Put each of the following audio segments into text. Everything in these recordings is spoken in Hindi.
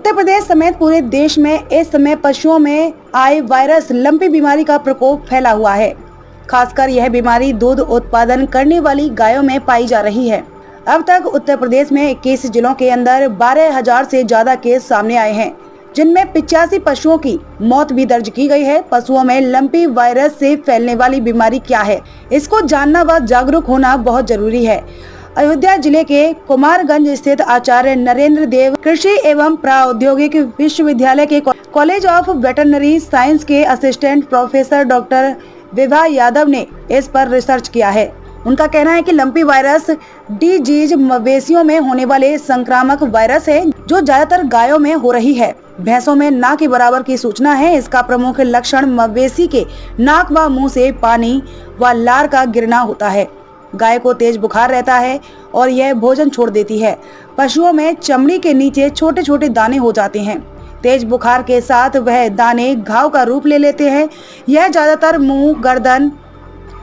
उत्तर प्रदेश समेत पूरे देश में इस समय पशुओं में आए वायरस लंपी बीमारी का प्रकोप फैला हुआ है। खासकर यह बीमारी दूध उत्पादन करने वाली गायों में पाई जा रही है। अब तक उत्तर प्रदेश में 21 जिलों के अंदर 12,000 से ज्यादा केस सामने आए हैं, जिनमें 85 पशुओं की मौत भी दर्ज की गई है। पशुओं में लंपी वायरस से फैलने वाली बीमारी क्या है, इसको जानना व जागरूक होना बहुत जरूरी है। अयोध्या जिले के कुमारगंज स्थित आचार्य नरेंद्र देव कृषि एवं प्रौद्योगिकी विश्वविद्यालय के कॉलेज ऑफ वेटरनरी साइंस के assistant professor doctor Vibha Yadav ने इस पर रिसर्च किया है। उनका कहना है कि लंपी वायरस डिजीज मवेशियों में होने वाले संक्रामक वायरस है, जो ज्यादातर गायों में हो रही है। भैंसों में ना के बराबर की सूचना है। इसका प्रमुख लक्षण मवेशी के नाक व मुंह से पानी व लार का गिरना होता है। गाय को तेज बुखार रहता है और यह भोजन छोड़ देती है। पशुओं में चमड़ी के नीचे छोटे छोटे दाने हो जाते हैं। तेज बुखार के साथ वह दाने घाव का रूप ले लेते हैं। यह ज्यादातर मुंह, गर्दन,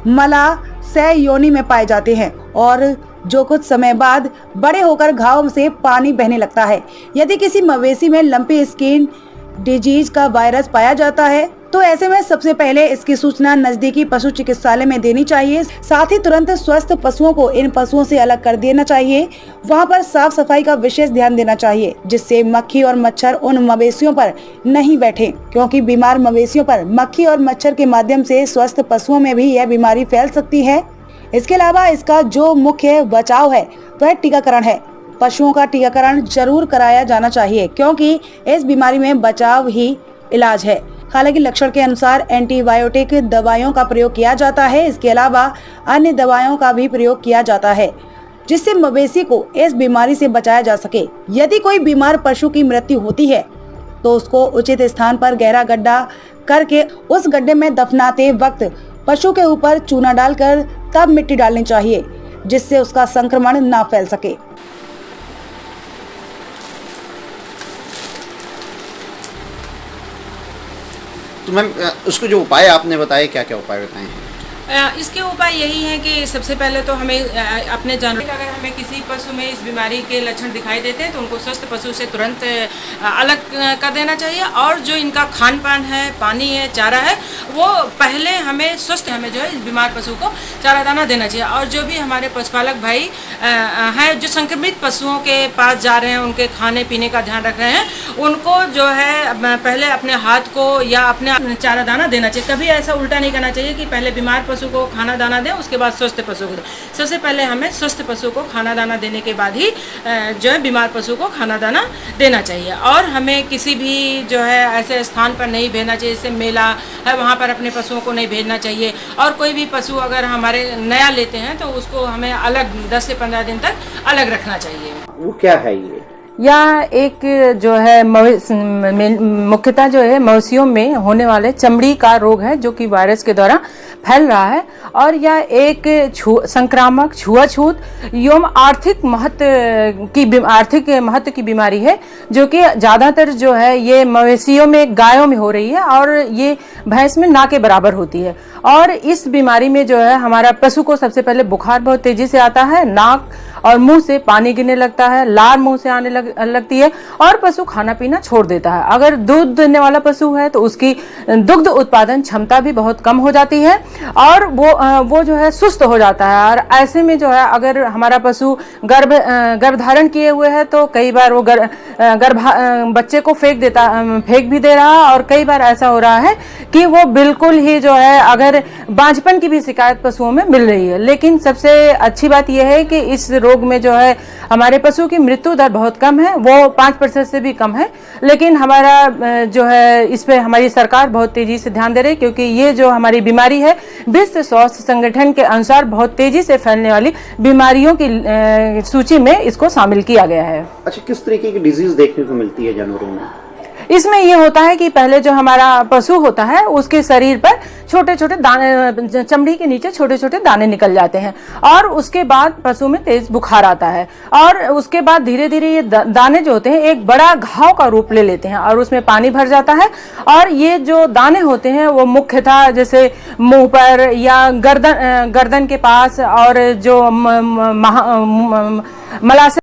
मला, सह योनि में पाए जाते हैं और जो कुछ समय बाद बड़े होकर घाव से पानी बहने लगता है। यदि किसी मवेशी में लंपी स्किन डिजीज का वायरस पाया जाता है तो ऐसे में सबसे पहले इसकी सूचना नजदीकी पशु चिकित्सालय में देनी चाहिए। साथ ही तुरंत स्वस्थ पशुओं को इन पशुओं से अलग कर देना चाहिए। वहां पर साफ सफाई का विशेष ध्यान देना चाहिए, जिससे मक्खी और मच्छर उन मवेशियों पर नहीं बैठे, क्योंकि बीमार मवेशियों पर मक्खी और मच्छर के माध्यम से स्वस्थ पशुओं में भी यह बीमारी फैल सकती है। इसके अलावा इसका जो मुख्य बचाव है वह टीकाकरण है। पशुओं का टीकाकरण जरूर कराया जाना चाहिए, क्योंकि इस बीमारी में बचाव ही इलाज है। हालांकि लक्षण के अनुसार एंटीबायोटिक दवाइयों का प्रयोग किया जाता है। इसके अलावा अन्य दवाइयों का भी प्रयोग किया जाता है, जिससे मवेशी को इस बीमारी से बचाया जा सके। यदि कोई बीमार पशु की मृत्यु होती है तो उसको उचित स्थान पर गहरा गड्ढा करके उस गड्ढे में दफनाते वक्त पशु के ऊपर चूना डालकर तब मिट्टी डालनी चाहिए, जिससे उसका संक्रमण ना फैल सके। तो मैम, उसको जो उपाय आपने बताए, क्या क्या उपाय बताए हैं? इसके उपाय यही हैं कि सबसे पहले तो हमें अपने जानवर, अगर हमें किसी पशु में इस बीमारी के लक्षण दिखाई देते हैं तो उनको स्वस्थ पशु से तुरंत अलग कर देना चाहिए। और जो इनका खान पान है, पानी है, चारा है, वो पहले हमें जो है इस बीमार पशु को चारा दाना देना चाहिए। और जो भी हमारे पशुपालक भाई हैं जो संक्रमित पशुओं के पास जा रहे हैं, उनके खाने पीने का ध्यान रख रहे हैं, उनको जो है पहले अपने हाथ को या अपने चारा दाना देना चाहिए। कभी ऐसा उल्टा नहीं करना चाहिए कि पहले बीमार पशु को खाना दाना दें, उसके बाद स्वस्थ पशु को दें। सबसे पहले हमें स्वस्थ पशु को खाना दाना देने के बाद ही जो है बीमार पशु को खाना दाना देना चाहिए। और हमें किसी भी जो है ऐसे स्थान पर नहीं भेजना चाहिए, जैसे मेला है वहाँ पर अपने पशुओं को नहीं भेजना चाहिए। और कोई भी पशु अगर हमारे नया लेते हैं तो उसको हमें अलग 10 से 15 दिन तक अलग रखना चाहिए। वो क्या है ये? यह एक जो है मुख्यतः जो है मवेशियों में होने वाले चमड़ी का रोग है, जो कि वायरस के द्वारा फैल रहा है। और यह एक संक्रामक, छुआछूत एवं आर्थिक महत्व की बीमारी है, जो कि ज्यादातर जो है ये मवेशियों में, गायों में हो रही है और ये भैंस में ना के बराबर होती है। और इस बीमारी में जो है हमारा पशु को सबसे पहले बुखार बहुत तेजी से आता है, नाक और मुंह से पानी गिरने लगता है, लार मुंह से आने लगती है और पशु खाना पीना छोड़ देता है। अगर दूध देने वाला पशु है तो उसकी दुग्ध उत्पादन क्षमता भी बहुत कम हो जाती है और वो जो है सुस्त हो जाता है। और ऐसे में जो है अगर हमारा पशु गर्भ धारण किए हुए है तो कई बार वो बच्चे को फेंक भी दे रहा है। और कई बार ऐसा हो रहा है कि वो बिल्कुल ही जो है अगर बांझपन की भी शिकायत पशुओं में मिल रही है। लेकिन सबसे अच्छी बात यह है कि इस रोग में जो है हमारे पशु की मृत्यु दर बहुत कम है, वो 5% से भी कम है। लेकिन हमारा जो है इस पे हमारी सरकार बहुत तेजी से ध्यान दे रही है, क्योंकि ये जो हमारी बीमारी है विश्व स्वास्थ्य संगठन के अनुसार बहुत तेजी से फैलने वाली बीमारियों की सूची में इसको शामिल किया गया है। अच्छा, किस तरीके की डिजीज देखने को मिलती है जानवरों में? इसमें ये होता है कि पहले जो हमारा पशु होता है उसके शरीर पर छोटे छोटे दाने, चमड़ी के नीचे छोटे छोटे दाने निकल जाते हैं और उसके बाद पशु में तेज बुखार आता है और उसके बाद धीरे धीरे ये दाने जो होते हैं एक बड़ा घाव का रूप ले लेते हैं और उसमें पानी भर जाता है। और ये जो दाने होते हैं वो मुख्यतः जैसे मुंह पर या गर्दन के पास और जो मलाशय